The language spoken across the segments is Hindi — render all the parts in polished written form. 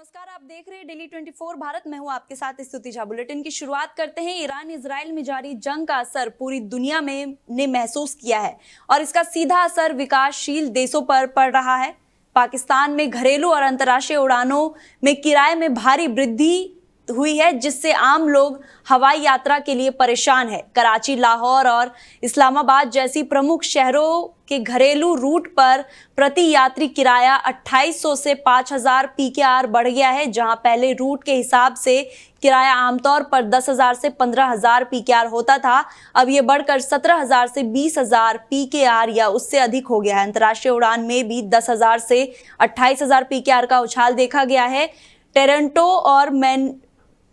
नमस्कार, आप देख रहे हैं डेली 24 भारत। मैं हूं आपके साथ स्तुति झा। बुलेटिन की शुरुआत करते हैं। ईरान इजराइल में जारी जंग का असर पूरी दुनिया में ने महसूस किया है और इसका सीधा असर विकासशील देशों पर पड़ रहा है। पाकिस्तान में घरेलू और अंतर्राष्ट्रीय उड़ानों में किराए में भारी वृद्धि हुई है, जिससे आम लोग हवाई यात्रा के लिए परेशान है। कराची, लाहौर और इस्लामाबाद जैसी प्रमुख शहरों के घरेलू रूट पर प्रति यात्री किराया 2800 से 5000 PKR बढ़ गया है, जहां पहले रूट के हिसाब से किराया आमतौर पर 10,000 से 15,000 PKR होता था। अब ये बढ़कर 17,000 से 20,000 PKR या उससे अधिक हो गया है। अंतर्राष्ट्रीय उड़ान में भी 10,000 से 28,000 PKR का उछाल देखा गया है। टोरंटो और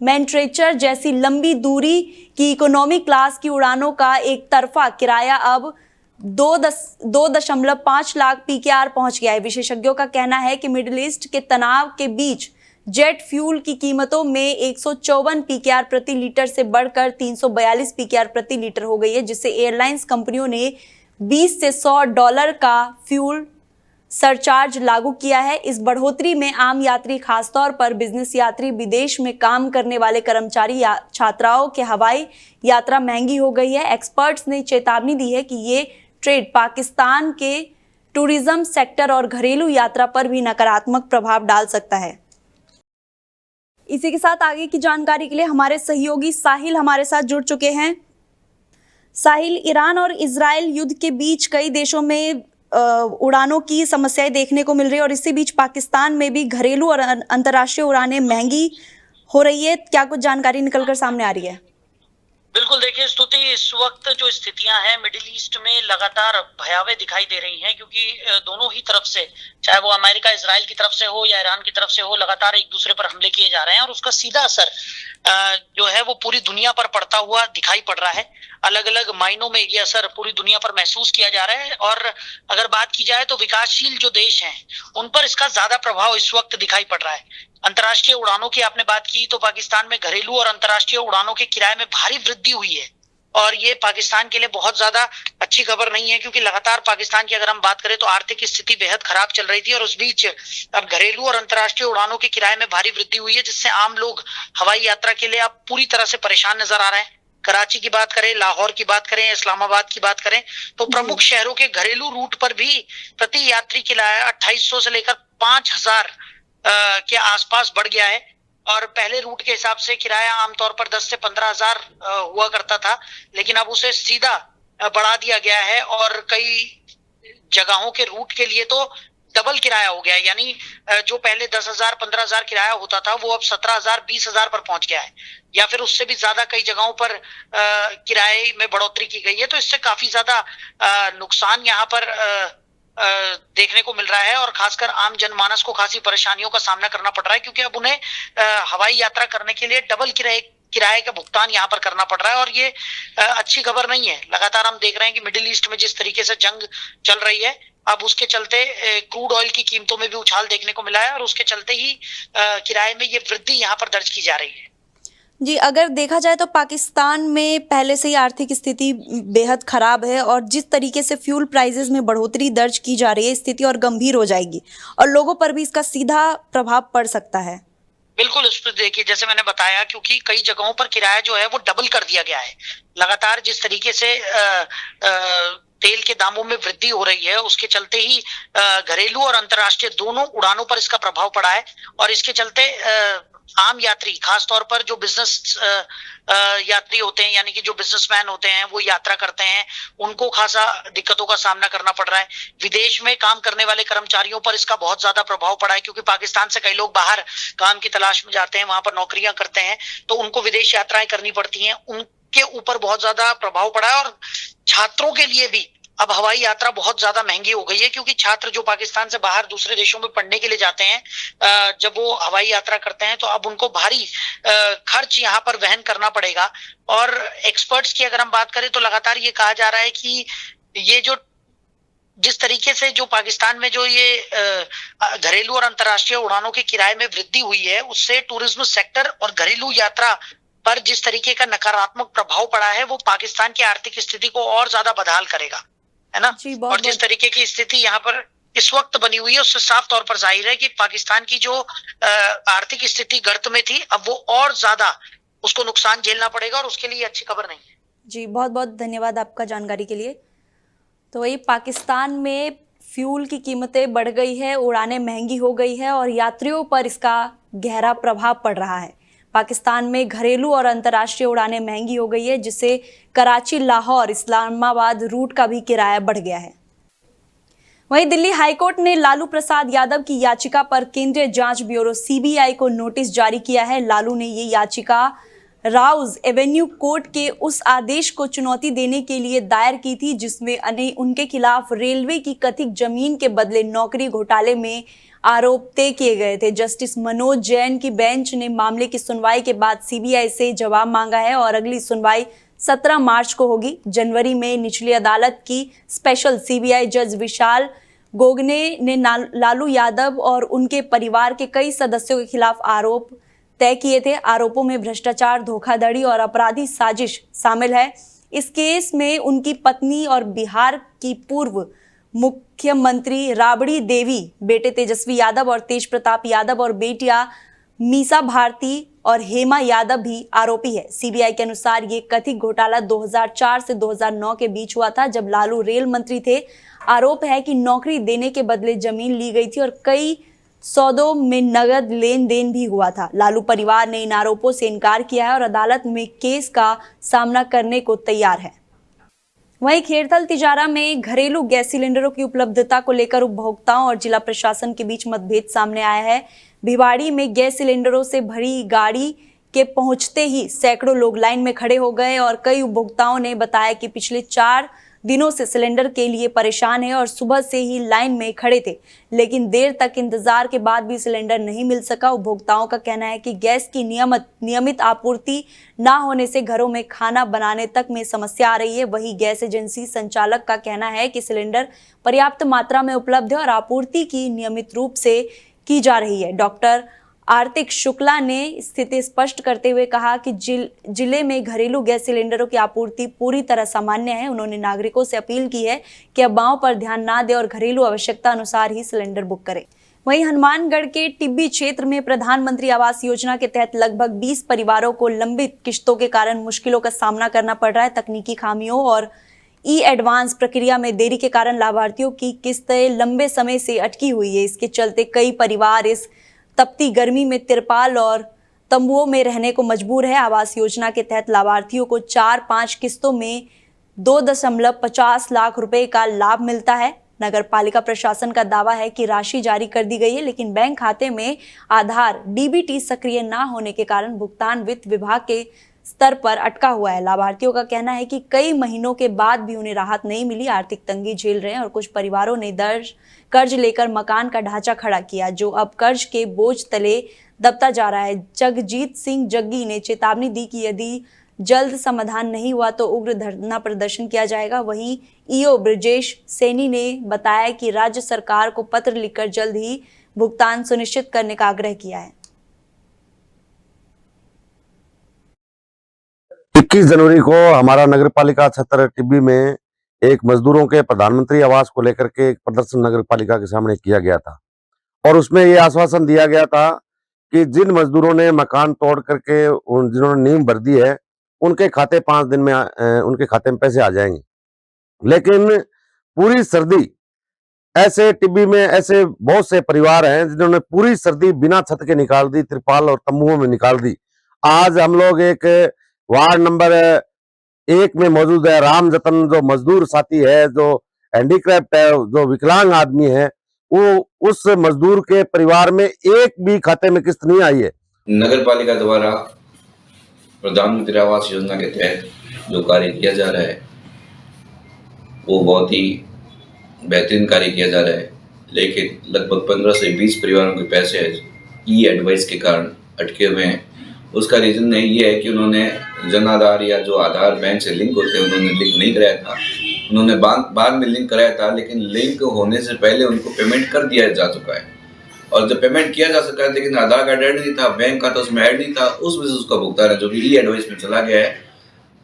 मैनचेस्टर जैसी लंबी दूरी की इकोनॉमी क्लास की उड़ानों का एक तरफा किराया अब 2.5 लाख PKR पहुंच गया है। विशेषज्ञों का कहना है कि मिडिल ईस्ट के तनाव के बीच जेट फ्यूल की कीमतों में 154 PKR प्रति लीटर से बढ़कर 342 PKR प्रति लीटर हो गई है, जिससे एयरलाइंस कंपनियों ने $20 से $100 का फ्यूल सरचार्ज लागू किया है। इस बढ़ोतरी में आम यात्री, खासतौर पर बिजनेस यात्री, विदेश में काम करने वाले कर्मचारी या छात्राओं के हवाई यात्रा महंगी हो गई है। एक्सपर्ट्स ने चेतावनी दी है कि ये ट्रेड पाकिस्तान के टूरिज्म सेक्टर और घरेलू यात्रा पर भी नकारात्मक प्रभाव डाल सकता है। इसी के साथ आगे की जानकारी के लिए हमारे सहयोगी साहिल हमारे साथ जुड़ चुके हैं। साहिल, ईरान और इजराइल युद्ध के बीच कई देशों में उड़ानों की समस्याएं देखने को मिल रही है और इसी बीच पाकिस्तान में भी घरेलू और अंतर्राष्ट्रीय उड़ानें महंगी हो रही है। क्या कुछ जानकारी निकलकर सामने आ रही है? बिल्कुल, देखिए स्तुति, इस वक्त जो स्थितियां हैं मिडिल ईस्ट में लगातार भयावह दिखाई दे रही हैं, क्योंकि दोनों ही तरफ से, चाहे वो अमेरिका इजराइल की तरफ से हो या ईरान की तरफ से हो, लगातार एक दूसरे पर हमले किए जा रहे हैं और उसका सीधा असर जो है वो पूरी दुनिया पर पड़ता हुआ दिखाई पड़ रहा है। अलग अलग मायनों में ये असर पूरी दुनिया पर महसूस किया जा रहा है और अगर बात की जाए तो विकासशील जो देश हैं उन पर इसका ज्यादा प्रभाव इस वक्त दिखाई पड़ रहा है। अंतर्राष्ट्रीय उड़ानों की आपने बात की तो पाकिस्तान में घरेलू और अंतर्राष्ट्रीय उड़ानों के किराए में भारी वृद्धि हुई है और ये पाकिस्तान के लिए बहुत ज्यादा अच्छी खबर नहीं है, क्योंकि लगातार पाकिस्तान की अगर हम बात करें तो आर्थिक स्थिति बेहद खराब चल रही थी और उस बीच अब घरेलू और अंतर्राष्ट्रीय उड़ानों के किराए में भारी वृद्धि हुई है, जिससे आम लोग हवाई यात्रा के लिए अब पूरी तरह से परेशान नजर आ रहे हैं। कराची की बात करें, लाहौर की बात करें, इस्लामाबाद की बात करें तो प्रमुख शहरों के घरेलू रूट पर भी प्रति यात्री किराया 2800 से लेकर 5000 के आसपास बढ़ गया है और पहले रूट के हिसाब से किराया आमतौर पर 10 से 15,000 हुआ करता था, लेकिन अब उसे सीधा बढ़ा दिया गया है और कई जगहों के रूट के लिए तो डबल किराया हो गया है। यानी जो पहले 10,000 15,000 किराया होता था वो अब 17,000 20,000 पर पहुंच गया है या फिर उससे भी ज्यादा कई जगहों पर किराए में बढ़ोतरी की गई है। तो इससे काफी ज्यादा नुकसान यहाँ पर देखने को मिल रहा है और खासकर आम जनमानस को खासी परेशानियों का सामना करना पड़ रहा है, क्योंकि अब उन्हें हवाई यात्रा करने के लिए डबल किराए का भुगतान यहाँ पर करना पड़ रहा है और ये अच्छी खबर नहीं है। लगातार हम देख रहे हैं कि मिडिल ईस्ट में जिस तरीके से जंग चल रही है, अब उसके चलते क्रूड ऑयल की कीमतों में भी उछाल देखने को मिला है और उसके चलते ही किराए में ये वृद्धि यहाँ पर दर्ज की जा रही है। जी, अगर देखा जाए तो पाकिस्तान में पहले से ही आर्थिक स्थिति बेहद खराब है और जिस तरीके से फ्यूल प्राइसेस में बढ़ोतरी दर्ज की जा रही है, स्थिति और गंभीर हो जाएगी और लोगों पर भी इसका सीधा प्रभाव पड़ सकता है। बिल्कुल, उस पर देखिए, जैसे मैंने बताया, क्योंकि कई जगहों पर किराया जो है वो डबल कर दिया गया है। लगातार जिस तरीके से तेल के दामों में वृद्धि हो रही है उसके चलते ही घरेलू और अंतर्राष्ट्रीय दोनों उड़ानों पर इसका प्रभाव पड़ा है और इसके चलते आम यात्री, खासतौर पर जो बिजनेस यात्री होते हैं, यानी कि जो बिजनेसमैन होते हैं, वो यात्रा करते हैं, उनको खासा दिक्कतों का सामना करना पड़ रहा है। विदेश में काम करने वाले कर्मचारियों पर इसका बहुत ज्यादा प्रभाव पड़ा है, क्योंकि पाकिस्तान से कई लोग बाहर काम की तलाश में जाते हैं, वहां पर नौकरियां करते हैं, तो उनको विदेश यात्राएं करनी पड़ती हैं, उनके ऊपर बहुत ज्यादा प्रभाव पड़ा है। और छात्रों के लिए भी अब हवाई यात्रा बहुत ज्यादा महंगी हो गई है, क्योंकि छात्र जो पाकिस्तान से बाहर दूसरे देशों में पढ़ने के लिए जाते हैं, जब वो हवाई यात्रा करते हैं तो अब उनको भारी खर्च यहाँ पर वहन करना पड़ेगा। और एक्सपर्ट्स की अगर हम बात करें तो लगातार ये कहा जा रहा है कि ये जो जिस तरीके से जो पाकिस्तान में जो ये घरेलू और अंतर्राष्ट्रीय उड़ानों के किराए में वृद्धि हुई है, उससे टूरिज्म सेक्टर और घरेलू यात्रा पर जिस तरीके का नकारात्मक प्रभाव पड़ा है वो पाकिस्तान की आर्थिक स्थिति को और ज्यादा बदहाल करेगा, है ना। और जिस तरीके की स्थिति यहाँ पर इस वक्त बनी हुई है उससे साफ तौर पर जाहिर है कि पाकिस्तान की जो आर्थिक स्थिति गर्त में थी अब वो और ज्यादा उसको नुकसान झेलना पड़ेगा और उसके लिए अच्छी खबर नहीं है। जी, बहुत बहुत धन्यवाद आपका जानकारी के लिए। तो वही पाकिस्तान में फ्यूल की कीमतें बढ़ गई है, उड़ानें महंगी हो गई है और यात्रियों पर इसका गहरा प्रभाव पड़ रहा है। पाकिस्तान में घरेलू और अंतर्राष्ट्रीय उड़ानें महंगी हो गई है, जिससे कराची, लाहौर, इस्लामाबाद रूट का भी किराया बढ़ गया है। वहीं दिल्ली हाईकोर्ट ने लालू प्रसाद यादव की याचिका पर केंद्रीय जांच ब्यूरो सीबीआई को नोटिस जारी किया है। लालू ने ये याचिका राउज एवेन्यू कोर्ट के उस आदेश को चुनौती देने के लिए दायर की थी जिसमें उनके खिलाफ रेलवे की कथित जमीन के बदले नौकरी घोटाले में आरोप तय किए गए थे। जस्टिस मनोज जैन की बेंच ने मामले की सुनवाई के बाद सीबीआई से जवाब मांगा है और अगली सुनवाई 17 मार्च को होगी। जनवरी में निचली अदालत की स्पेशल सीबीआई जज विशाल गोगने ने लालू यादव और उनके परिवार के कई सदस्यों के खिलाफ आरोप तय किए थे। आरोपों में भ्रष्टाचार, धोखाधड़ी और अपराधी साजिश शामिल है। इस केस में उनकी पत्नी और बिहार की पूर्व मुख्यमंत्री राबड़ी देवी, बेटे तेजस्वी यादव और तेज प्रताप यादव और बेटियां मीसा भारती और हेमा यादव भी आरोपी है। सीबीआई के अनुसार ये कथित घोटाला 2004 से 2009 के बीच हुआ था, जब लालू रेल मंत्री थे। आरोप है कि नौकरी देने के बदले जमीन ली गई थी और कई सौदों में नगद लेन देन भी हुआ था। लालू परिवार ने इन आरोपों से इनकार किया है और अदालत में केस का सामना करने को तैयार है। वहीं खेरथल तिजारा में घरेलू गैस सिलेंडरों की उपलब्धता को लेकर उपभोक्ताओं और जिला प्रशासन के बीच मतभेद सामने आया है। भिवाड़ी में गैस सिलेंडरों से भरी गाड़ी के पहुंचते ही सैकड़ों लोग लाइन में खड़े हो गए और कई उपभोक्ताओं ने बताया कि पिछले 4 दिनों से सिलेंडर के लिए परेशान है और सुबह से ही लाइन में खड़े थे, लेकिन देर तक इंतजार के बाद भी सिलेंडर नहीं मिल सका। उपभोक्ताओं का कहना है कि गैस की नियमित आपूर्ति ना होने से घरों में खाना बनाने तक में समस्या आ रही है। वहीं गैस एजेंसी संचालक का कहना है कि सिलेंडर पर्याप्त मात्रा में उपलब्ध है और आपूर्ति की नियमित रूप से की जा रही है। डॉक्टर आर्तिक शुक्ला ने स्थिति स्पष्ट करते हुए कहा कि जिले में घरेलू गैस सिलेंडरों की आपूर्ति पूरी तरह सामान्य है। उन्होंने नागरिकों से अपील की है कि अफवाहों पर ध्यान ना दें और घरेलू आवश्यकता अनुसार ही सिलेंडर बुक करें। वहीं हनुमानगढ़ के टिब्बी क्षेत्र में प्रधानमंत्री आवास योजना के तहत लगभग 20 परिवारों को लंबित किश्तों के कारण मुश्किलों का सामना करना पड़ रहा है। तकनीकी खामियों और एडवांस प्रक्रिया में देरी के कारण लाभार्थियों की किस्तें लंबे समय से अटकी हुई है। इसके चलते कई परिवार इस तपती गर्मी में तिरपाल और तंबुओं में रहने को मजबूर है। आवास योजना के तहत लाभार्थियों को 4-5 किस्तों में 2.50 लाख रुपए का लाभ मिलता है। नगर पालिका प्रशासन का दावा है कि राशि जारी कर दी गई है, लेकिन बैंक खाते में आधार डीबीटी सक्रिय ना होने के कारण भुगतान वित्त विभाग के स्तर पर अटका हुआ है। लाभार्थियों का कहना है कि कई महीनों के बाद भी उन्हें राहत नहीं मिली, आर्थिक तंगी झेल रहे हैं और कुछ परिवारों ने कर्ज लेकर मकान का ढांचा खड़ा किया, जो अब कर्ज के बोझ तले दबता जा रहा है। जगजीत सिंह जग्गी ने चेतावनी दी कि यदि जल्द समाधान नहीं हुआ तो उग्र धरना प्रदर्शन किया जाएगा। वहीं ईओ ब्रजेश सैनी ने बताया कि राज्य सरकार को पत्र लिखकर जल्द ही भुगतान सुनिश्चित करने का आग्रह किया है। 21 जनवरी को हमारा नगर पालिका क्षेत्र टिब्बी में एक मजदूरों के प्रधानमंत्री आवास को लेकर के एक प्रदर्शन नगर पालिका के सामने किया गया था और उसमें ये आश्वासन दिया गया था कि जिन मजदूरों ने मकान तोड़ करके जिन्होंने नींव भर दी है उनके खाते 5 दिन में उनके खाते में पैसे आ जाएंगे। लेकिन पूरी सर्दी ऐसे टिब्बी में ऐसे बहुत से परिवार हैं जिन्होंने पूरी सर्दी बिना छत के निकाल दी, तिरपाल और तंबुओं में निकाल दी। आज हम लोग एक वार्ड नंबर 1 में मौजूद है। राम जतन जो मजदूर साथी है, जो हैंडीक्राफ्ट है, जो विकलांग आदमी है, वो उस मजदूर के परिवार में एक भी खाते में किस्त नहीं आई है। नगर पालिका द्वारा प्रधानमंत्री आवास योजना के तहत जो कार्य किया जा रहा है वो बहुत ही बेहतरीन कार्य किया जा रहा है, लेकिन लगभग 15 से 20 परिवारों के पैसे ई एडवाइस के कारण अटके हुए हैं। उसका रीज़न ये है कि उन्होंने जन आधार या जो आधार बैंक से लिंक होते हैं उन्होंने लिंक नहीं कराया था। उन्होंने बाद में लिंक कराया था, लेकिन लिंक होने से पहले उनको पेमेंट कर दिया जा चुका है और जब पेमेंट किया जा सका है लेकिन आधार कार्ड ऐड नहीं था, बैंक खाता उसमें ऐड नहीं था, उस वजह से उसका भुगतान है जो कि ई एडवाइस में चला गया है।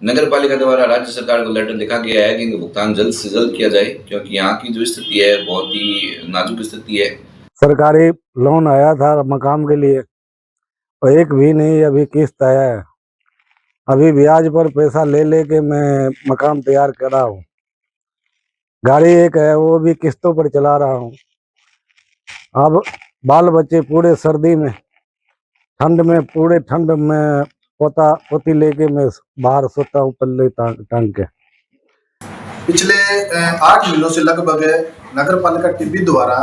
नगर पालिका द्वारा राज्य सरकार को लेटर लिखा गया है कि इनका भुगतान जल्द से जल्द किया जाए, क्योंकि यहाँ की जो स्थिति है बहुत ही नाजुक स्थिति है। सरकारी लोन आया था मकान के लिए, और एक भी नहीं अभी किस्त आया है। अभी ब्याज पर पैसा ले लेके मैं मकान तैयार कर रहा हूँ। गाड़ी एक है वो भी किस्तों पर चला रहा हूँ। अब बाल बच्चे पूरे सर्दी में, पूरे ठंड में पोता पोती लेके मैं बाहर सोता हूँ पल्ले टांग के। पिछले 8 महीनों से लगभग नगर पालिका टिब्बी द्वारा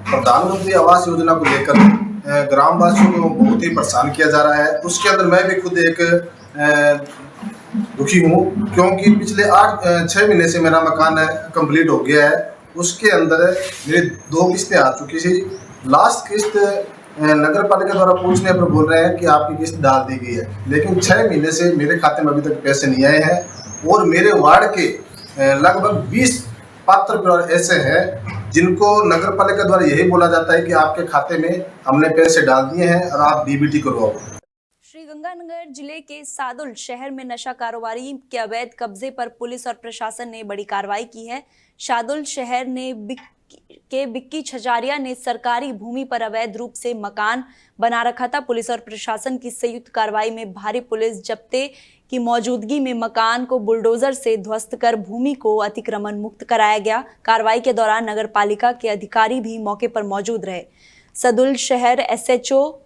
प्रधानमंत्री आवास योजना को लेकर ग्रामवासियों को बहुत ही परेशान किया जा रहा है। उसके अंदर मैं भी खुद एक दुखी हूँ, क्योंकि पिछले 6 महीने से मेरा मकान कंप्लीट हो गया है। उसके अंदर मेरी 2 किस्तें आ चुकी थी। लास्ट किस्त नगर पालिका द्वारा पूछने पर बोल रहे हैं कि आपकी किस्त डाल दी गई है, लेकिन 6 महीने से मेरे खाते में अभी तक पैसे नहीं आए हैं। और मेरे वार्ड के लगभग 20 पात्र परिवार ऐसे हैं जिनको नगर पालिका द्वारा यही बोला जाता है कि आपके खाते में हमने पैसे डाल दिए हैं और आप डीबीटी करवाओ। श्रीगंगानगर जिले के सादुल शहर में नशा कारोबारी के अवैध कब्जे पर पुलिस और प्रशासन ने बड़ी कार्रवाई की है। सादुल शहर ने बिक्की छजारिया ने सरकारी भूमि पर अवैध रूप से मकान बना रखा था। पुलिस और प्रशासन की संयुक्त कार्रवाई में भारी पुलिस जब्ते की मौजूदगी में मकान को बुलडोजर से ध्वस्त कर भूमि को अतिक्रमण मुक्त कराया गया। कार्रवाई के दौरान नगर पालिका के अधिकारी भी मौके पर मौजूद रहे। सदुल शहर एसएचओ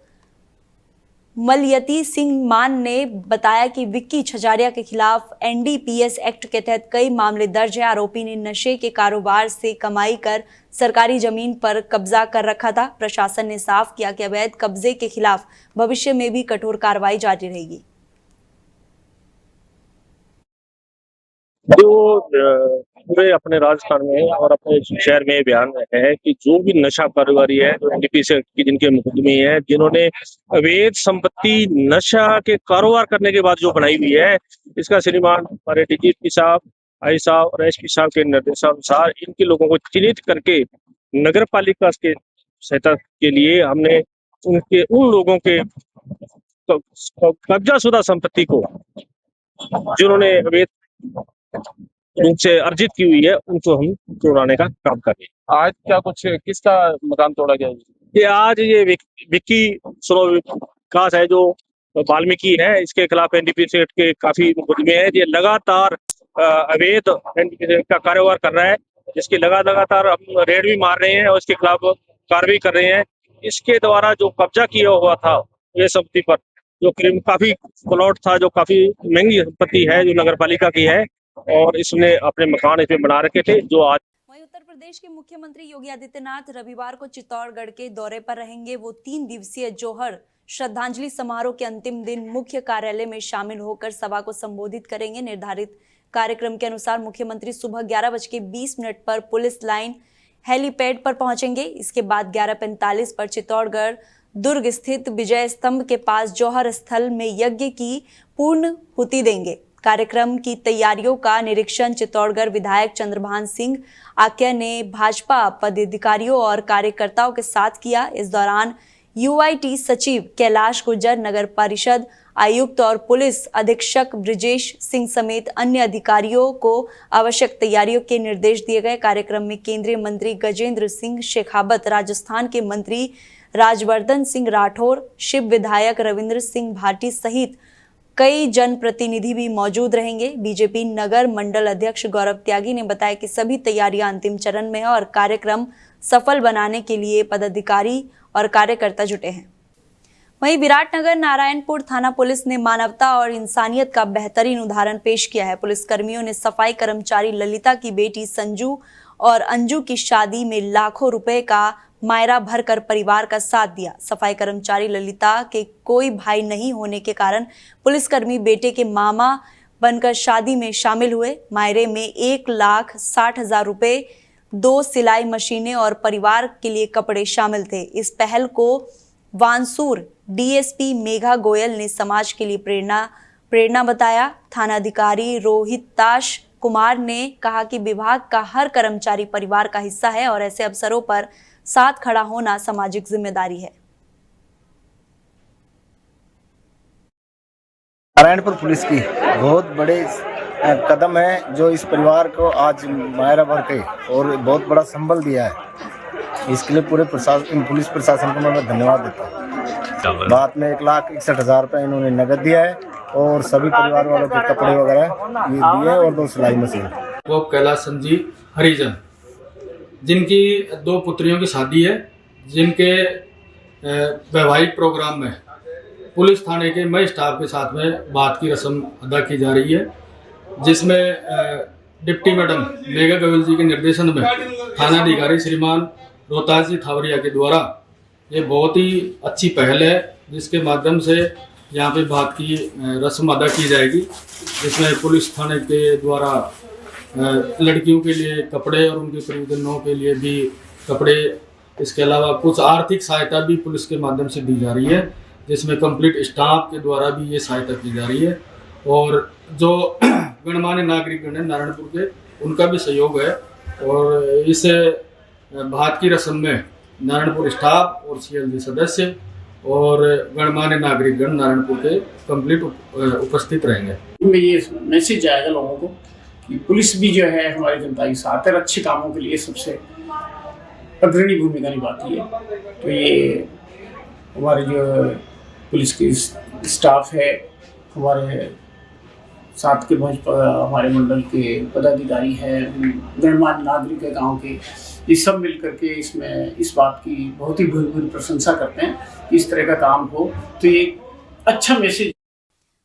मलयती सिंह मान ने बताया कि विक्की छजारिया के खिलाफ एनडीपीएस एक्ट के तहत कई मामले दर्ज है। आरोपी ने नशे के कारोबार से कमाई कर सरकारी जमीन पर कब्जा कर रखा था। प्रशासन ने साफ किया कि अवैध कब्जे के खिलाफ भविष्य में भी कठोर कार्रवाई जारी रहेगी। जो पूरे अपने राजस्थान में और अपने शहर में बयान है कि जो भी नशा कारोबारी है, जो एनडीपीएस की जिनके मुकदमे हैं, जिन्होंने अवैध संपत्ति नशा के कारोबार करने के बाद जो बनाई हुई है, इसका श्रीमान हमारे डीजीपी साहब, आई साहब और एसपी साहब के निर्देशानुसार इनके लोगों को चिन्हित करके नगर पालिका के सहायता के लिए हमने उन लोगों के कब्जाशुदा संपत्ति को जिन्होंने अवैध रूप से अर्जित की हुई है, उनको हम तोड़ाने का काम कर रहे हैं। आज क्या कुछ किसका मकान तोड़ा गया? ये आज ये विक्की विकास है जो वाल्मीकि है, इसके खिलाफ एनडीपीएस एक्ट के काफी मुकदमे हैं। ये लगातार अवैध एनडीपीएस एक्ट का कारोबार कर रहा है, जिसकी लगातार हम रेड भी मार रहे हैं और इसके खिलाफ कार्रवाई कर रहे हैं। इसके द्वारा जो कब्जा किया हुआ था ये संपत्ति पर, जो काफी प्लॉट था, जो काफी महंगी संपत्ति है, जो नगर पालिका की है, और इसने अपने मकान इसमें बना रखे थे। जो आज वहीं उत्तर प्रदेश के मुख्यमंत्री योगी आदित्यनाथ रविवार को चित्तौड़गढ़ के दौरे पर रहेंगे। वो 3 दिवसीय जौहर श्रद्धांजलि समारोह के अंतिम दिन मुख्य कार्यालय में शामिल होकर सभा को संबोधित करेंगे। निर्धारित कार्यक्रम के अनुसार मुख्यमंत्री सुबह 11:20 पर पुलिस लाइन हेलीपैड पर पहुंचेंगे। इसके बाद 11:45 पर चित्तौड़गढ़ दुर्ग स्थित विजय स्तंभ के पास जौहर स्थल में यज्ञ की पूर्णाहुति देंगे। कार्यक्रम की तैयारियों का निरीक्षण चित्तौड़गढ़ विधायक चंद्रभान सिंह आक्या ने भाजपा पदाधिकारियों और कार्यकर्ताओं के साथ किया। इस दौरान यूआईटी सचिव कैलाश गुर्जर, नगर परिषद आयुक्त और पुलिस अधीक्षक ब्रिजेश सिंह समेत अन्य अधिकारियों को आवश्यक तैयारियों के निर्देश दिए गए। कार्यक्रम में केंद्रीय मंत्री गजेंद्र सिंह शेखावत, राजस्थान के मंत्री राजवर्धन सिंह राठौर, शिव विधायक रविंद्र सिंह भाटी सहित कई जनप्रतिनिधि भी मौजूद रहेंगे। बीजेपी नगर मंडल अध्यक्ष गौरव त्यागी ने बताया कि सभी तैयारियां अंतिम चरण में है और कार्यक्रम सफल बनाने के लिए पदाधिकारी और कार्यकर्ता जुटे हैं। वहीं विराटनगर नारायणपुर थाना पुलिस ने मानवता और इंसानियत का बेहतरीन उदाहरण पेश किया है। पुलिसकर्मियों ने सफाई कर्मचारी ललिता की बेटी संजू और अंजू की शादी में लाखों रुपए का मायरा भरकर परिवार का साथ दिया। सफाई कर्मचारी ललिता के कोई भाई नहीं होने के कारण पुलिसकर्मी बेटे के मामा बनकर शादी में शामिल हुए। मायरे में 1,60,000 रुपए, 2 सिलाई मशीनें और परिवार के लिए कपड़े शामिल थे। इस पहल को वानसूर डीएसपी मेघा गोयल ने समाज के लिए प्रेरणा बताया। थानाधिकारी रोहिताश कुमार ने कहा कि विभाग का हर कर्मचारी परिवार का हिस्सा है और ऐसे अवसरों पर साथ खड़ा होना सामाजिक जिम्मेदारी है। नारायणपुर पुलिस की बहुत बड़े कदम है जो इस परिवार को आज मायरा भर के और बहुत बड़ा संबल दिया है। इसके लिए पूरे पुलिस प्रशासन को मैं धन्यवाद देता हूँ। बाद में 1,61,000 रुपये इन्होंने नगद दिया है और सभी परिवार वालों के कपड़े वगैरह ये दिए और 2 सिलाई मशीन। वो कैलाश संजीव हरिजन, जिनकी 2 पुत्रियों की शादी है, जिनके वैवाहिक प्रोग्राम में पुलिस थाने के मई स्टाफ के साथ में बात की रस्म अदा की जा रही है, जिसमें डिप्टी मैडम मेघा गोयल जी के निर्देशन में थाना अधिकारी श्रीमान रोहतास जी थावरिया के द्वारा ये बहुत ही अच्छी पहल है, जिसके माध्यम से यहाँ पे बात की रस्म अदा की जाएगी, जिसमें पुलिस थाने के द्वारा लड़कियों के लिए कपड़े और उनके परिजनों के लिए भी कपड़े, इसके अलावा कुछ आर्थिक सहायता भी पुलिस के माध्यम से दी जा रही है, जिसमें कंप्लीट स्टाफ के द्वारा भी ये सहायता की जा रही है। और जो गणमान्य नागरिकगण हैं नारायणपुर के, उनका भी सहयोग है और इस बात की रस्म में नारायणपुर स्टाफ और CLG सदस्य और गणमान्य नागरिकगण नारायणपुर के कंप्लीट उपस्थित रहेंगे। में ये मैसेज जाएगा लोगों को कि पुलिस भी जो है हमारी जनता के साथ है, अच्छे कामों के लिए सबसे अग्रणी भूमिका निभाती है। तो ये हमारे जो पुलिस की स्टाफ है, हमारे साथ के हमारे मंडल के पदाधिकारी हैं, गणमान्य नागरिक है गांव के, ये सब मिलकर के इसमें इस बात की बहुत ही भूरी प्रशंसा करते हैं कि इस तरह का काम हो, तो ये अच्छा मैसेज।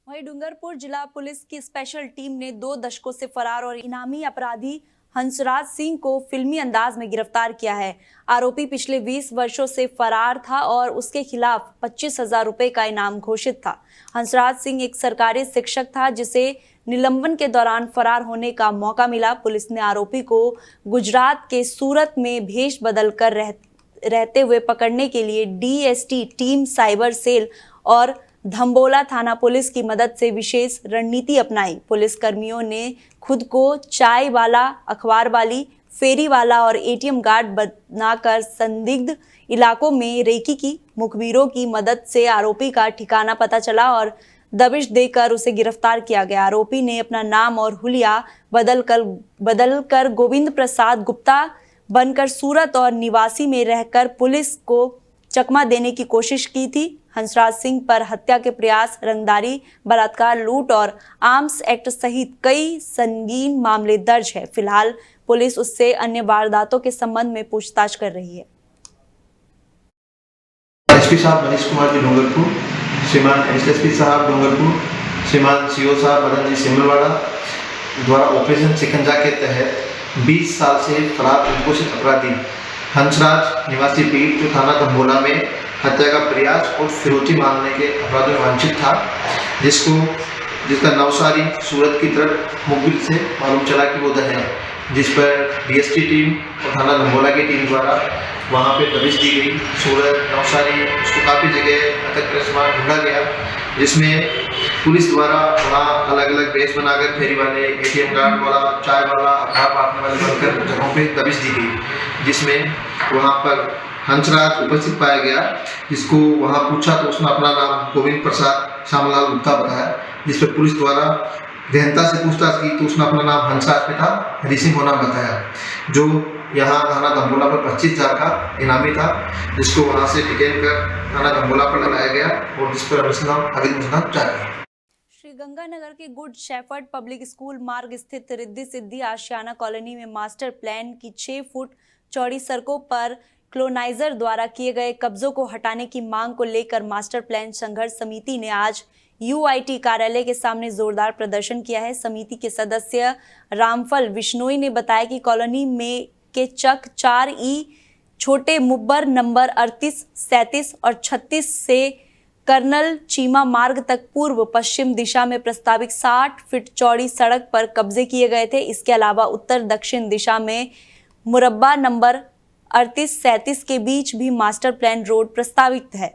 वहीं डूंगरपुर जिला पुलिस की स्पेशल टीम ने 2 दशकों से फरार और इनामी अपराधी हंसराज सिंह को फिल्मी अंदाज में गिरफ्तार किया है। आरोपी पिछले 20 वर्षों से फरार था और उसके खिलाफ 25,000 रुपए का इनाम घोषित था। हंसराज सिंह एक सरकारी शिक्षक था, जिसे निलंबन के दौरान फरार होने का मौका मिला। पुलिस ने आरोपी को गुजरात के सूरत में भेष बदल कर रहते हुए पकड़ने के लिए DST टीम, साइबर सेल और धम्बोला थाना पुलिस की मदद से विशेष रणनीति अपनाई। पुलिस कर्मियों ने खुद को चाय वाला, अखबार वाली, फेरी वाला और ATM गार्ड बनाकर संदिग्ध इलाकों में रेकी की। मुखबिरों की मदद से आरोपी का ठिकाना पता चला और दबिश देकर उसे गिरफ्तार किया गया। आरोपी ने अपना नाम और हुलिया बदलकर गोविंद प्रसाद गुप्ता बनकर सूरत और निवासी में रहकर पुलिस को चकमा देने की कोशिश की थी। हंसराज सिंह पर हत्या के प्रयास, रंगदारी, बलात्कार, लूट और आर्म्स एक्ट सहित कई संगीन मामले दर्ज है। फिलहाल पुलिस उससे अन्य वारदातों के संबंध में पूछताछ कर रही है। एसपी साहब मनीष कुमार जी डूंगरपुर, श्रीमान SSP साहब डूंगरपुर, श्रीमान CO साहब मदन जी सिमलवाड़ा द्वारा ऑपरेशन शिकंजा के तहत 20 साल से फरार घोषित अपराधी हंसराज निवासी पीठ जो थाना धम्बोला में हत्या का प्रयास और फिरौती मांगने के अपराधों में वांछित था, जिसका नवसारी सूरत की तरफ मुखबिर से मालूम चला कि वो है, जिस पर DST टीम और थाना धम्बोला की टीम द्वारा वहाँ पे दबिश दी गई। सूरत, नवसारी, उसको काफ़ी जगह अटक सामान ढूंढा गया, जिसमें पुलिस द्वारा वहाँ अलग अलग बेस बनाकर फेरी वाले, ATM गार्ड वाला, चाय वाला, अखबार बांटने वाले बनकर जगहों पे दबिश दी गई, जिसमें वहाँ पर हंसराज उपस्थित पाया गया। जिसको वहाँ पूछा तो उसने अपना नाम गोविंद प्रसाद श्यामलाल गुप्ता बताया, जिस पर पुलिस द्वारा गहनता से पूछताछ की तो उसने अपना नाम हंसराज पिता हरि सिंह होना बताया, जो यहाँ थाना धम्बोला पर 25,000 का इनामी था, जिसको वहाँ से डिटेन कर थाना धम्बोला पर लाया गया और जिस पर अनुसंधान जारी है। श्रीगंगानगर के गुड शेफर्ड पब्लिक स्कूल मार्ग स्थित रिद्धि सिद्धि आशियाना कॉलोनी में मास्टर प्लान की 6 फुट चौड़ी सड़कों पर क्लोनाइजर द्वारा किए गए कब्जों को हटाने की मांग को लेकर मास्टर प्लान संघर्ष समिति ने आज UIT कार्यालय के सामने जोरदार प्रदर्शन किया है। समिति के सदस्य रामफल विश्नोई ने बताया कि कॉलोनी में के चक 4E छोटे मुब्बर नंबर 38, 37 और 36 से कर्नल चीमा मार्ग तक पूर्व पश्चिम दिशा में प्रस्तावित 60 फीट चौड़ी सड़क पर कब्जे किए गए थे। इसके अलावा उत्तर दक्षिण दिशा में मुरब्बा नंबर 38, 37 के बीच भी मास्टर प्लान रोड प्रस्तावित है।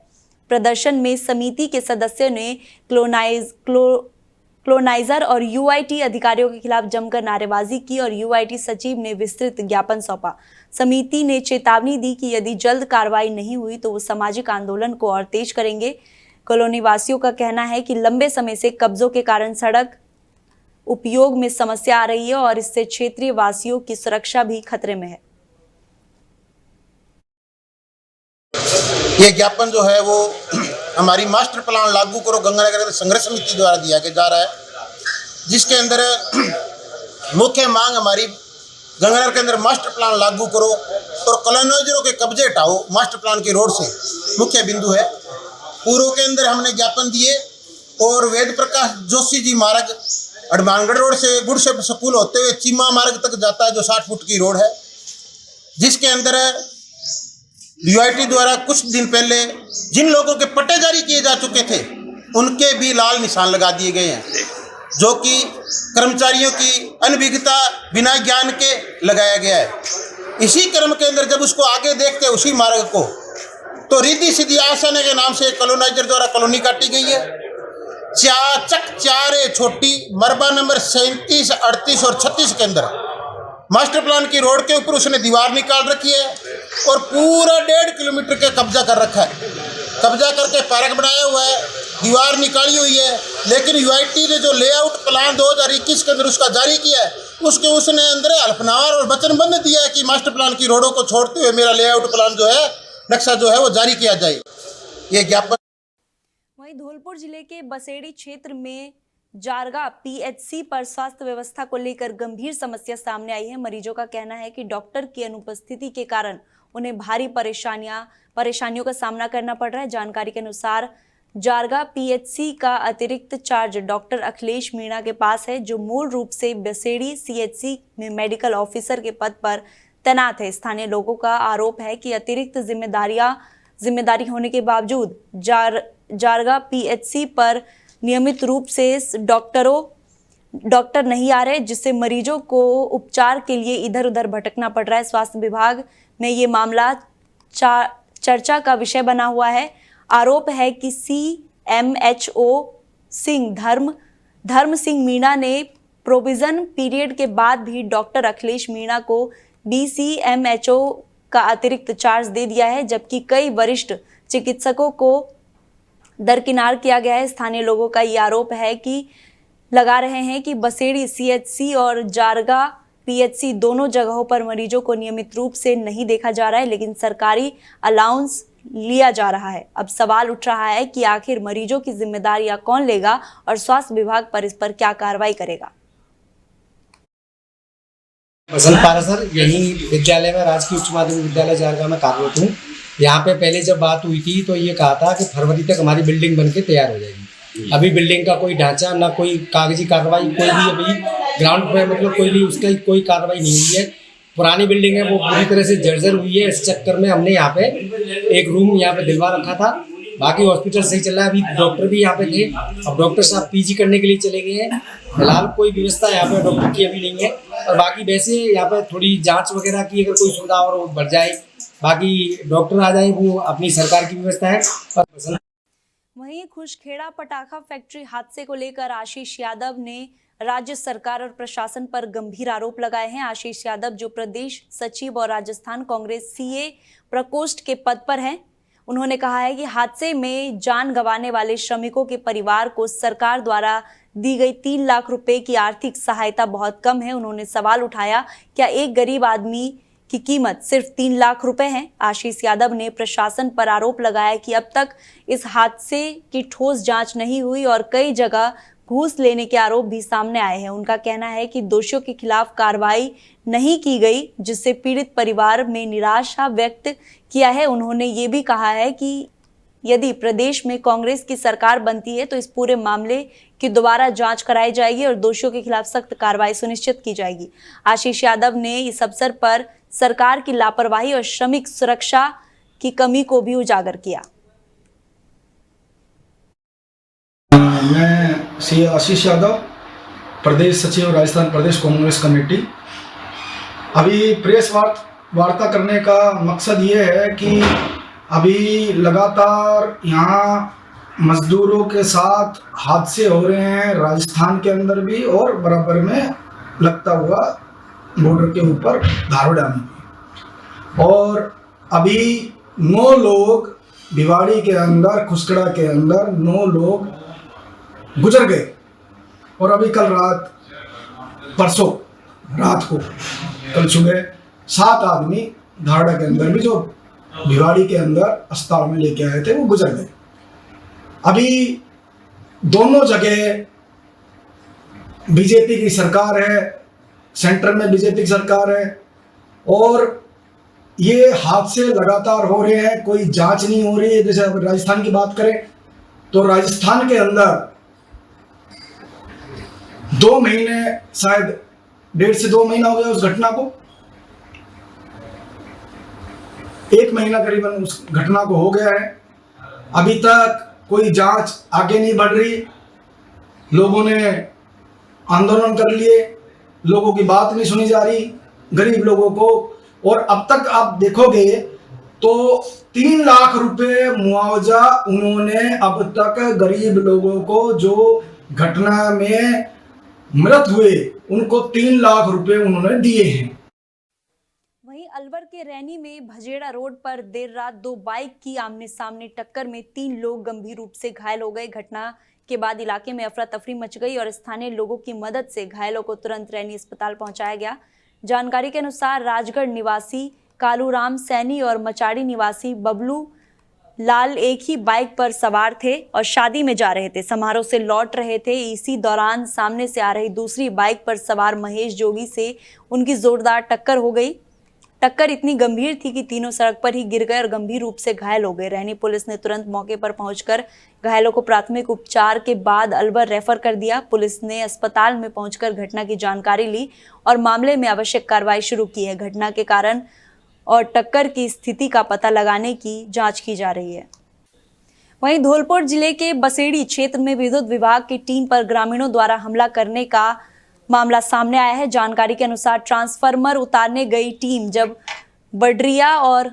प्रदर्शन में समिति के सदस्यों ने क्लोनाइजर और UIT अधिकारियों के खिलाफ जमकर नारेबाजी की और UIT सचिव ने विस्तृत ज्ञापन सौंपा। समिति ने चेतावनी दी कि यदि जल्द कार्रवाई नहीं हुई तो वो सामाजिक आंदोलन को और तेज करेंगे। कॉलोनी वासियों का कहना है कि लंबे समय से कब्जों के कारण सड़क उपयोग में समस्या आ रही है और इससे क्षेत्रीय वासियों की सुरक्षा भी खतरे में है। ये ज्ञापन जो है वो हमारी मास्टर प्लान लागू करो गंगानगर संघर्ष समिति द्वारा दिया जा रहा है, जिसके अंदर मुख्य मांग हमारी गंगानगर के अंदर मास्टर प्लान लागू करो और कॉलोनाइजरों के कब्जे हटाओ मास्टर प्लान की रोड से मुख्य बिंदु है। पूर्व के अंदर हमने ज्ञापन दिए और वेद प्रकाश जोशी जी मार्ग हनुमानगढ़ रोड से गुड़शेप स्कूल होते हुए चीमा मार्ग तक जाता है, जो 60 फुट की रोड है, जिसके अंदर यूआईटी द्वारा कुछ दिन पहले जिन लोगों के पट्टे जारी किए जा चुके थे उनके भी लाल निशान लगा दिए गए हैं, जो कि कर्मचारियों की अनभिज्ञता बिना ज्ञान के लगाया गया है। इसी क्रम के अंदर जब उसको आगे देखते हैं उसी मार्ग को, तो रिद्धि सिद्धि आसन के नाम से कॉलोनाइजर द्वारा कॉलोनी काटी गई है। चारे छोटी मरबा नंबर 37, 38 और 36 के अंदर मास्टर प्लान की रोड के ऊपर उसने दीवार निकाल रखी है और पूरा 1.5 किलोमीटर का कब्जा कर रखा है। कब्जा करके पार्क बनाया हुआ है, दीवार निकाली हुई है, लेकिन यूआईटी ने जो लेआउट प्लान 2021 के अंदर उसका जारी किया है, उसने अंदर हल्फनामा और वचनबंध दिया है कि मास्टर प्लान की रोडों को छोड़ते हुए मेरा लेआउट प्लान जो है, नक्शा जो है वो जारी किया जाए। ये ज्ञापन। वहीं धौलपुर जिले के बसेड़ी क्षेत्र में जारगा पीएचसी पर स्वास्थ्य व्यवस्था को लेकर गंभीर समस्या सामने आई है। मरीजों का कहना है कि डॉक्टर की अनुपस्थिति के कारण उन्हें भारी परेशानियों का सामना करना पड़ रहा है। जानकारी के अनुसार जारगा पीएचसी का अतिरिक्त चार्ज डॉक्टर अखिलेश मीणा के पास है, जो मूल रूप से बसेड़ी सीएचसी में मेडिकल ऑफिसर के पद पर तैनात है। स्थानीय लोगों का आरोप है कि अतिरिक्त जिम्मेदारी होने के बावजूद जारगा पीएचसी पर नियमित रूप से डॉक्टर नहीं आ रहे, जिससे मरीजों को उपचार के लिए इधर उधर भटकना पड़ रहा है। स्वास्थ्य विभाग में ये मामला चर्चा का विषय बना हुआ है। आरोप है कि CMHO धर्म सिंह मीणा ने प्रोविजन पीरियड के बाद भी डॉक्टर अखिलेश मीणा को BCMHO का अतिरिक्त चार्ज दे दिया है, जबकि कई वरिष्ठ चिकित्सकों को दरकिनार किया गया है। स्थानीय लोगों का ये आरोप है कि लगा रहे हैं कि बसेड़ी CHC और जारगा PHC दोनों जगहों पर मरीजों को नियमित रूप से नहीं देखा जा रहा है, लेकिन सरकारी अलाउंस लिया जा रहा है। अब सवाल उठ रहा है कि आखिर मरीजों की जिम्मेदारियां कौन लेगा और स्वास्थ्य विभाग पर इस पर क्या कार्रवाई करेगा। बसंत पारासर यही विद्यालय में राजकीय उच्च माध्यमिक विद्यालय जारगा में कार्यरत हूँ। यहाँ पे पहले जब बात हुई थी तो ये कहा था कि फरवरी तक हमारी बिल्डिंग बनके तैयार हो जाएगी। अभी बिल्डिंग का कोई ढांचा ना कोई कागजी कार्रवाई, कोई भी अभी ग्राउंड पे मतलब कोई भी उसका कोई कार्रवाई नहीं हुई है। पुरानी बिल्डिंग है वो पूरी तरह से जर्जर हुई है। इस चक्कर में हमने यहाँ पे एक रूम यहाँ पे दिलवा रखा था। बाकी हॉस्पिटल सही चल रहा है। अभी डॉक्टर भी यहाँ पे थे, अब डॉक्टर साहब PG करने के लिए चले गए हैं। फिलहाल कोई व्यवस्था यहाँ पे डॉक्टर की अभी नहीं है। और बाकी वैसे यहाँ पे थोड़ी जांच वगैरह की अगर कोई सुविधा और बढ़ जाए, बाकी डॉक्टर आ जाए, वो अपनी सरकार की व्यवस्था है। वहीं खुशखेड़ा पटाखा फैक्ट्री हादसे को लेकर आशीष यादव ने राज्य सरकार और प्रशासन पर गंभीर आरोप लगाए हैं। आशीष यादव, जो प्रदेश सचिव और राजस्थान कांग्रेस CA प्रकोष्ठ के पद पर हैं, उन्होंने कहा है कि हादसे में जान गंवाने वाले श्रमिकों के परिवार को सरकार द्वारा दी गई 3 लाख रुपए की आर्थिक सहायता बहुत कम है। उन्होंने सवाल उठाया, क्या एक गरीब आदमी की कीमत सिर्फ 3 लाख रुपए है। आशीष यादव ने प्रशासन पर आरोप लगाया कि अब तक इस हादसे की ठोस जांच नहीं हुई और कई जगह घूस लेने के आरोप भी सामने आए हैं। उनका कहना है कि दोषियों के खिलाफ कार्रवाई नहीं की गई, जिससे पीड़ित परिवार में निराशा व्यक्त किया है। उन्होंने ये भी कहा है कि यदि प्रदेश में कांग्रेस की सरकार बनती है तो इस पूरे मामले की दोबारा जांच कराई जाएगी और दोषियों के खिलाफ सख्त कार्रवाई सुनिश्चित की जाएगी। आशीष यादव ने इस अवसर पर सरकार की लापरवाही और श्रमिक सुरक्षा की कमी को भी उजागर किया। मैं CA आशीष यादव, प्रदेश सचिव राजस्थान प्रदेश कांग्रेस कमेटी। अभी प्रेस वार्ता करने का मकसद ये है कि अभी लगातार यहाँ मजदूरों के साथ हादसे हो रहे हैं, राजस्थान के अंदर भी और बराबर में लगता हुआ बॉर्डर के ऊपर धारोड़ा में। और अभी 9 लोग भिवाड़ी के अंदर, खुसकड़ा के अंदर 9 लोग गुजर गए। और अभी कल रात, परसों रात को, कल सुबह 7 आदमी धारड़ा के अंदर भी जो भिवाड़ी के अंदर अस्पताल में लेके आए थे वो गुजर गए। अभी दोनों जगह बीजेपी की सरकार है, सेंटर में बीजेपी की सरकार है और ये हादसे लगातार हो रहे हैं, कोई जांच नहीं हो रही है। जैसे अब राजस्थान की बात करें तो राजस्थान के अंदर 2 महीने, शायद 1.5 से 2 महीना हो गया उस घटना को, 1 महीना करीबन उस घटना को हो गया है। अभी तक कोई जांच आगे नहीं बढ़ रही। लोगों ने आंदोलन कर लिए, लोगों की बात नहीं सुनी जा रही, गरीब लोगों को। और अब तक आप देखोगे तो 3 लाख रुपए मुआवजा उन्होंने अब तक गरीब लोगों को जो घटना में मृत हुए उनको 3 लाख रुपए उन्होंने दिए हैं। वहीं अलवर के रैनी में भजेड़ा रोड पर देर रात 2 बाइक की आमने सामने टक्कर में 3 लोग गंभीर रूप से घायल हो गए। घटना के बाद इलाके में अफरा तफरी मच गई और स्थानीय लोगों की मदद से घायलों को तुरंत रैनी अस्पताल पहुंचाया गया। जानकारी के अनुसार राजगढ़ निवासी कालूराम सैनी और मचाड़ी निवासी बबलू लाल एक ही बाइक पर सवार थे और शादी में जा रहे थे, समारोह से लौट रहे थे। इसी दौरान सामने से आ रही दूसरी बाइक पर सवार महेश जोगी से उनकी जोरदार टक्कर हो गई। टक्कर इतनी गंभीर थी कि तीनों सड़क पर ही गिर गए और गंभीर रूप से घायल हो गए। रैनी पुलिस ने तुरंत मौके पर पहुंचकर घायलों को प्राथमिक उपचार के बाद अलवर रेफर कर दिया। पुलिस ने अस्पताल में पहुंचकर घटना की जानकारी ली और मामले में आवश्यक कार्रवाई शुरू की है। घटना के कारण और टक्कर की स्थिति का पता लगाने की जांच की जा रही है। वहीं धौलपुर जिले के बसेड़ी क्षेत्र में विद्युत विभाग की टीम पर ग्रामीणों द्वारा हमला करने का मामला सामने आया है। जानकारी के अनुसार ट्रांसफार्मर उतारने गई टीम जब बडरिया और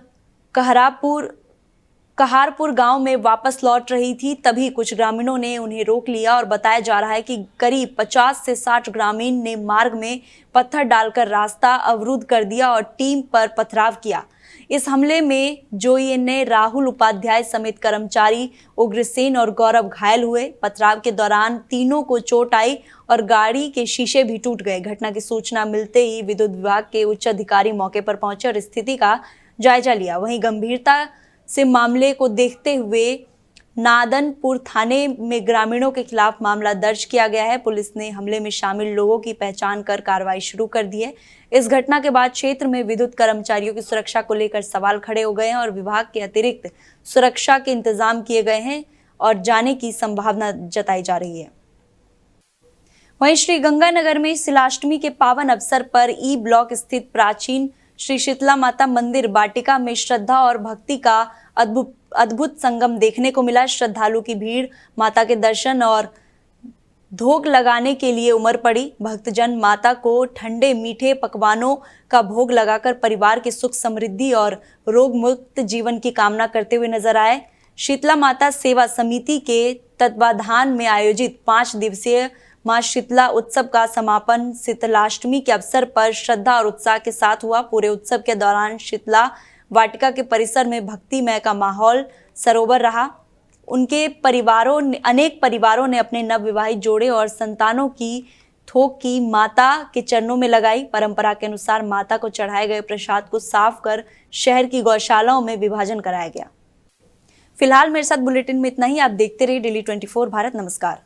कहारपुर गांव में वापस लौट रही थी, तभी कुछ ग्रामीणों ने उन्हें रोक लिया और बताया जा रहा है कि करीब 50 से 60 ग्रामीण ने मार्ग में पत्थर डालकर रास्ता अवरुद्ध कर दिया और टीम पर पथराव किया। इस हमले में जोईएनए राहुल उपाध्याय समेत कर्मचारी उग्रसेन और गौरव घायल हुए। पथराव के दौरान तीनों को चोट आई और गाड़ी के शीशे भी टूट गए। घटना की सूचना मिलते ही विद्युत विभाग के उच्च अधिकारी मौके पर पहुंचे और स्थिति का जायजा लिया। वहीं गंभीरता से मामले को देखते हुए नादनपुर थाने में ग्रामीणों के खिलाफ मामला दर्ज किया गया है। पुलिस ने हमले में शामिल लोगों की पहचान कर कार्रवाई शुरू कर दी है। इस घटना के बाद क्षेत्र में विद्युत कर्मचारियों की सुरक्षा को लेकर सवाल खड़े हो गए हैं और विभाग के अतिरिक्त सुरक्षा के इंतजाम किए गए हैं और जाने की संभावना जताई जा रही है। वहीं श्री गंगानगर में शिलाष्टमी के पावन अवसर पर ई ब्लॉक स्थित प्राचीन श्री शीतला माता मंदिर बाटिका में श्रद्धा और भक्ति का अद्भुत संगम देखने को मिला। श्रद्धालु की भीड़ माता के दर्शन और धोख लगाने के लिए उमड़ पड़ी। भक्तजन माता को ठंडे मीठे पकवानों का भोग लगाकर परिवार की सुख समृद्धि और रोग मुक्त जीवन की कामना करते हुए नजर आए। शीतला माता सेवा समिति के तत्वाधान में आयोजित 5 दिवसीय मां शीतला उत्सव का समापन शीतलाष्टमी के अवसर पर श्रद्धा और उत्साह के साथ हुआ। पूरे उत्सव के दौरान शीतला वाटिका के परिसर में भक्तिमय का माहौल सरोवर रहा। अनेक परिवारों ने अपने नवविवाहित जोड़े और संतानों की थोक की माता के चरणों में लगाई। परंपरा के अनुसार माता को चढ़ाए गए प्रसाद को साफ कर शहर की गौशालाओं में विभाजन कराया गया। फिलहाल मेरे साथ बुलेटिन में इतना ही। आप देखते रहिए डेली 24 भारत। नमस्कार।